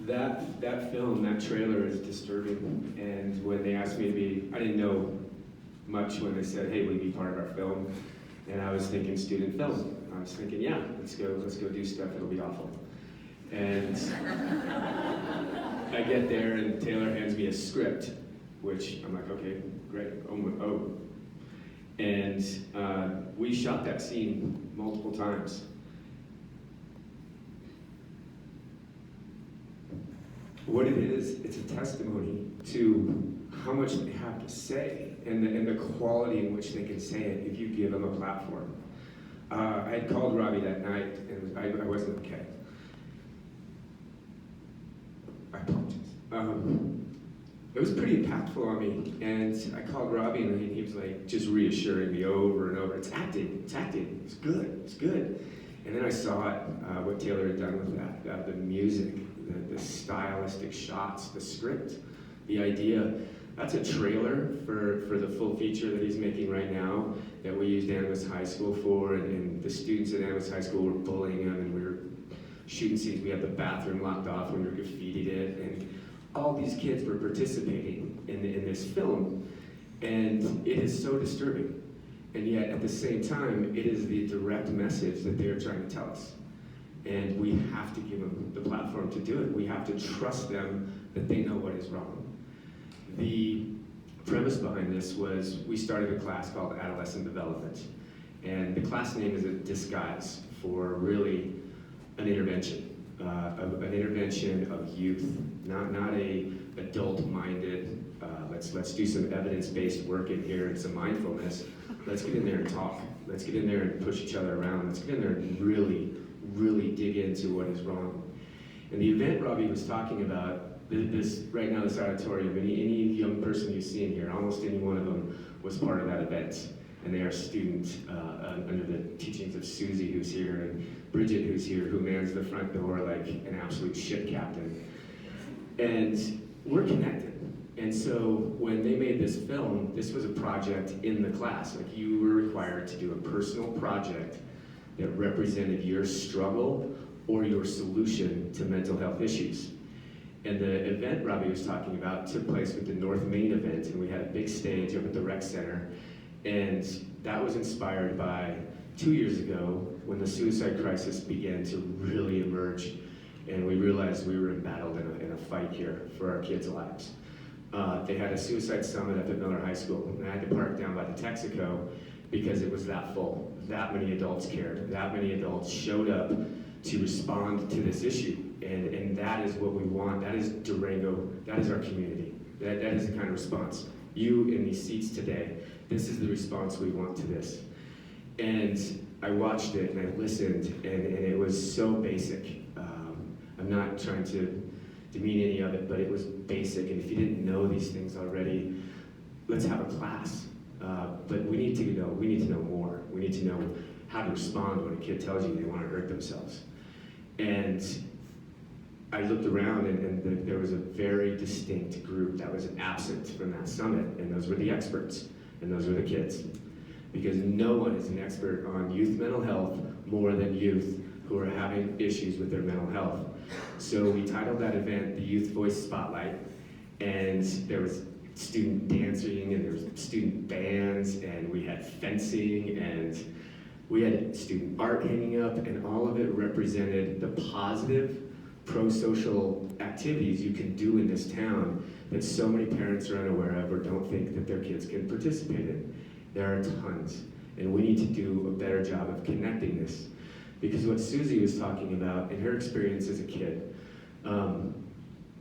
That film, that trailer is disturbing. And when they asked me to be, I didn't know much when they said, hey, will you be part of our film? And I was thinking student film. I was thinking, yeah, let's go do stuff, it'll be awful. And I get there and Taylor hands me a script, which I'm like, okay, great, oh. And we shot that scene multiple times. What it is, it's a testimony to how much they have to say and the quality in which they can say it if you give them a platform. I had called Robbie that night and I wasn't okay. I apologize. It was pretty impactful on me, and I called Robbie and he was like just reassuring me over and over, it's acting, it's good. And then I saw it, what Taylor had done with that, the music, the stylistic shots, the script, the idea. That's a trailer for the full feature that he's making right now that we used Animas High School for, and the students at Animas High School were bullying him, and we were shooting scenes. We had the bathroom locked off when we were graffitied it, and all these kids were participating in this film, and it is so disturbing. And yet, at the same time, it is the direct message that they're trying to tell us. And we have to give them the platform to do it. We have to trust them that they know what is wrong. The premise behind this was we started a class called Adolescent Development. And the class name is a disguise for really an intervention. An intervention of youth, not a adult-minded, let's do some evidence-based work in here and some mindfulness. Let's get in there and talk. Let's get in there and push each other around. Let's get in there and really dig into what is wrong. And the event Robbie was talking about, this right now, this auditorium, any young person you see in here, almost any one of them was part of that event. And they are students under the teachings of Susie, who's here, and Bridget, who's here, who mans the front door like an absolute ship captain. And we're connected. And so when they made this film, this was a project in the class. Like, you were required to do a personal project that represented your struggle or your solution to mental health issues. And the event Robbie was talking about took place with the North Main event, and we had a big stage up at the rec center. And that was inspired by 2 years ago when the suicide crisis began to really emerge, and we realized we were embattled in a fight here for our kids' lives. They had a suicide summit up at Miller High School, and I had to park down by the Texaco because it was that full. That many adults cared. That many adults showed up to respond to this issue, and that is what we want. That is Durango. That is our community. That is the kind of response. You in these seats today, this is the response we want to this. And I watched it and I listened, and it was so basic. I'm not trying to demean any of it, but it was basic. And if you didn't know these things already, let's have a class. But we need to know more. We need to know how to respond when a kid tells you they want to hurt themselves. And I looked around and there was a very distinct group that was absent from that summit, and those were the experts, and those were the kids. Because no one is an expert on youth mental health more than youth who are having issues with their mental health. So we titled that event the Youth Voice Spotlight, and there was student dancing, and there was student bands, and we had fencing, and we had student art hanging up, and all of it represented the positive pro-social activities you can do in this town that so many parents are unaware of or don't think that their kids can participate in. There are tons, and we need to do a better job of connecting this. Because what Susie was talking about in her experience as a kid,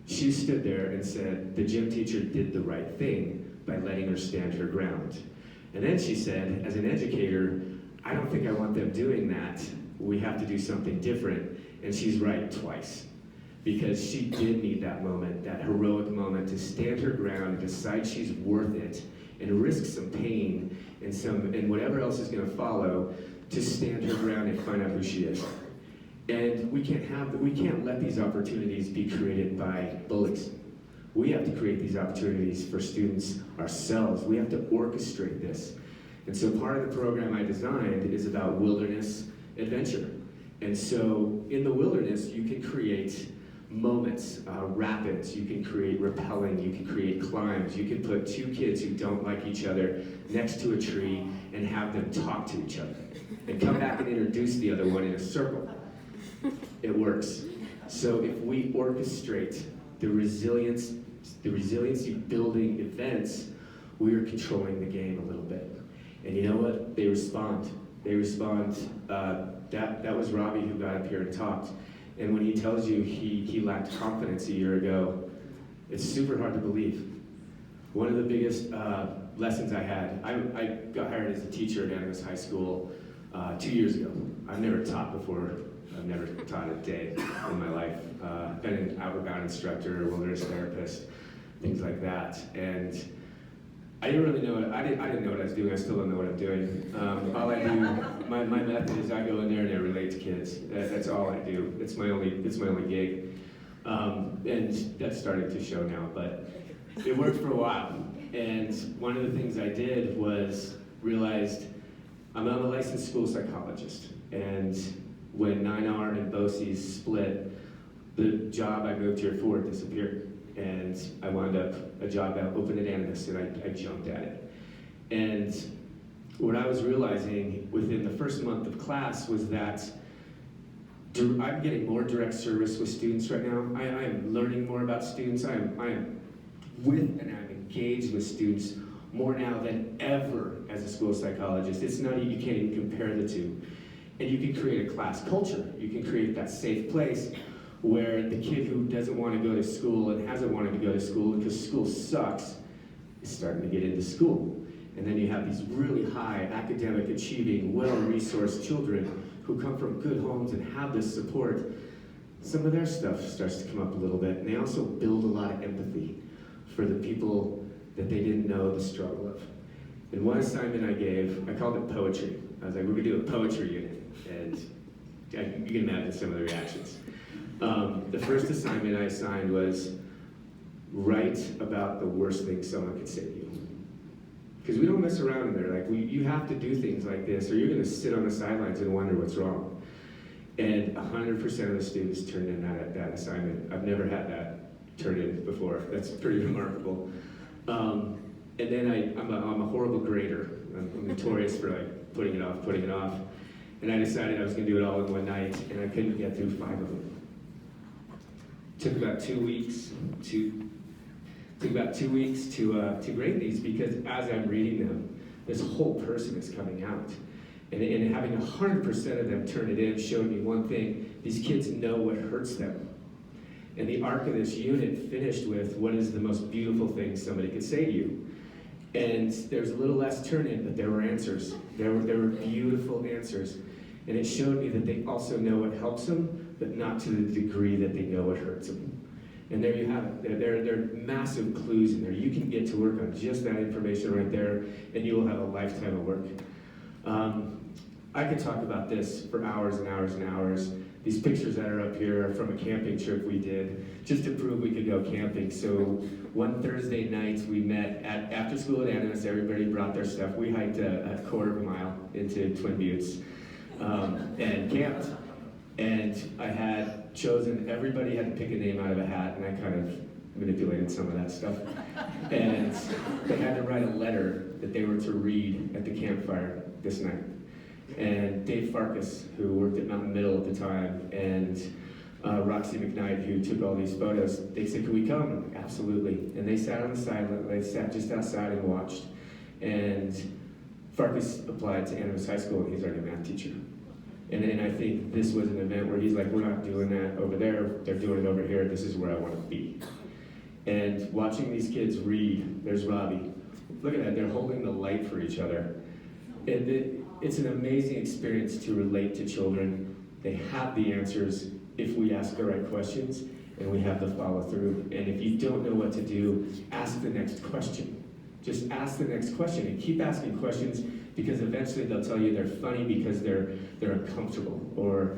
she stood there and said the gym teacher did the right thing by letting her stand her ground. And then she said, as an educator, I don't think I want them doing that. We have to do something different. And she's right twice. Because she did need that moment, that heroic moment, to stand her ground and decide she's worth it, and risk some pain and whatever else is going to follow, to stand her ground and find out who she is. And we can't let these opportunities be created by bullies. We have to create these opportunities for students ourselves. We have to orchestrate this. And so part of the program I designed is about wilderness adventure. And so in the wilderness, you can create moments, rapids, you can create rappelling, you can create climbs, you can put two kids who don't like each other next to a tree and have them talk to each other and come back and introduce the other one in a circle. It works. So if we orchestrate the resiliency building events, we are controlling the game a little bit. And you know what? They respond. They respond. That was Robbie who got up here and talked. And when he tells you he lacked confidence a year ago, it's super hard to believe. One of the biggest lessons I had, I got hired as a teacher at Animas High School 2 years ago. I've never taught before. I've never taught a day in my life. I've been an outward bound instructor, wilderness therapist, things like that. And I didn't really know I didn't know what I was doing. I still don't know what I'm doing. All I do, my method is I go in there and I relate to kids. That's all I do. It's my only gig. And that's starting to show now, but it worked for a while. And one of the things I did was realized I'm a licensed school psychologist. And when 9R and BOCES split, the job I moved here for disappeared. And I wound up a job open at Animas, and I jumped at it. And what I was realizing within the first month of class was that I'm getting more direct service with students right now. I am learning more about students. I am with and I'm engaged with students more now than ever as a school psychologist. It's not, you can't even compare the two. And you can create a class culture. You can create that safe place where the kid who doesn't want to go to school and hasn't wanted to go to school because school sucks is starting to get into school. And then you have these really high academic achieving, well-resourced children who come from good homes and have this support. Some of their stuff starts to come up a little bit, and they also build a lot of empathy for the people that they didn't know the struggle of. And one assignment I gave, I called it poetry. I was like, we're gonna do a poetry unit. And you can imagine some of the reactions. The first assignment I assigned was write about the worst thing someone could say to you. Because we don't mess around in there. Like you have to do things like this, or you're going to sit on the sidelines and wonder what's wrong. And 100% of the students turned in that assignment. I've never had that turned in before. That's pretty remarkable. And then I'm a horrible grader. I'm notorious for like putting it off. And I decided I was going to do it all in one night, and I couldn't get through 5 of them. Took about 2 weeks to grade these, because as I'm reading them, this whole person is coming out. And having 100% of them turn it in showed me one thing: these kids know what hurts them. And the arc of this unit finished with, what is the most beautiful thing somebody could say to you? And there's a little less turn in, but there were answers. There were beautiful answers. And it showed me that they also know what helps them, but not to the degree that they know what hurts them. And there you have it. There are massive clues in there. You can get to work on just that information right there, and you will have a lifetime of work. I could talk about this for hours and hours and hours. These pictures that are up here are from a camping trip we did, just to prove we could go camping. So one Thursday night, we met after school at Animas. Everybody brought their stuff. We hiked a quarter of a mile into Twin Buttes and camped. And I had chosen, everybody had to pick a name out of a hat, and I kind of manipulated some of that stuff. And they had to write a letter that they were to read at the campfire this night. And Dave Farkas, who worked at Mountain Middle at the time, and Roxy McKnight, who took all these photos, they said, "Can we come?" I'm like, absolutely. And they sat on the side, they sat just outside and watched. And Farkas applied to Animas High School, and he's our new math teacher. And I think this was an event where he's like, we're not doing that over there, they're doing it over here, this is where I want to be. And watching these kids read, there's Robbie. Look at that, they're holding the light for each other. And it's an amazing experience to relate to children. They have the answers if we ask the right questions, and we have the follow through. And if you don't know what to do, ask the next question. Just ask the next question and keep asking questions, because eventually they'll tell you they're funny because they're uncomfortable, or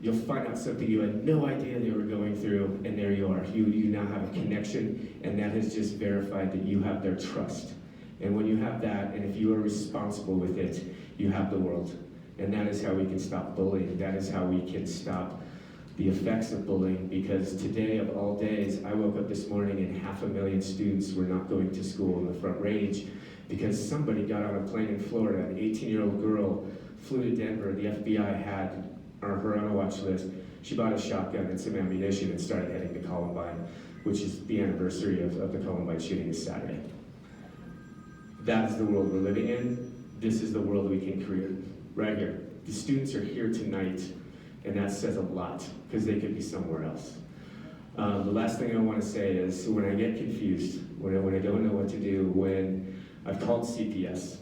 you'll find out something you had no idea they were going through, and there you are. You now have a connection, and that has just verified that you have their trust. And when you have that, and if you are responsible with it, you have the world. And that is how we can stop bullying. That is how we can stop the effects of bullying, because today of all days, I woke up this morning and 500,000 students were not going to school in the Front Range because somebody got on a plane in Florida. An 18-year-old girl flew to Denver. The FBI had her on a watch list. She bought a shotgun and some ammunition and started heading to Columbine, which is the anniversary of the Columbine shooting is Saturday. That is the world we're living in. This is the world we can create, right here. The students are here tonight, and that says a lot, because they could be somewhere else. The last thing I want to say is, when I get confused, when I don't know what to do, when I've called CPS,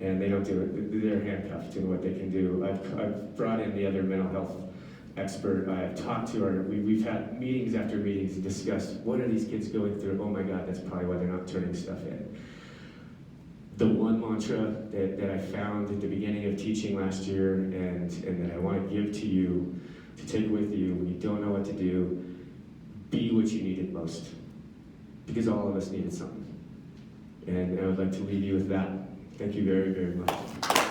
and they don't do it, they're handcuffed to what they can do. I've brought in the other mental health expert. I've talked to her. We've had meetings after meetings and discussed, what are these kids going through? Oh my God, that's probably why they're not turning stuff in. The one mantra that I found at the beginning of teaching last year, and that I want to give to you, to take with you when you don't know what to do, be what you needed most. Because all of us needed something. And I would like to leave you with that. Thank you very, very much.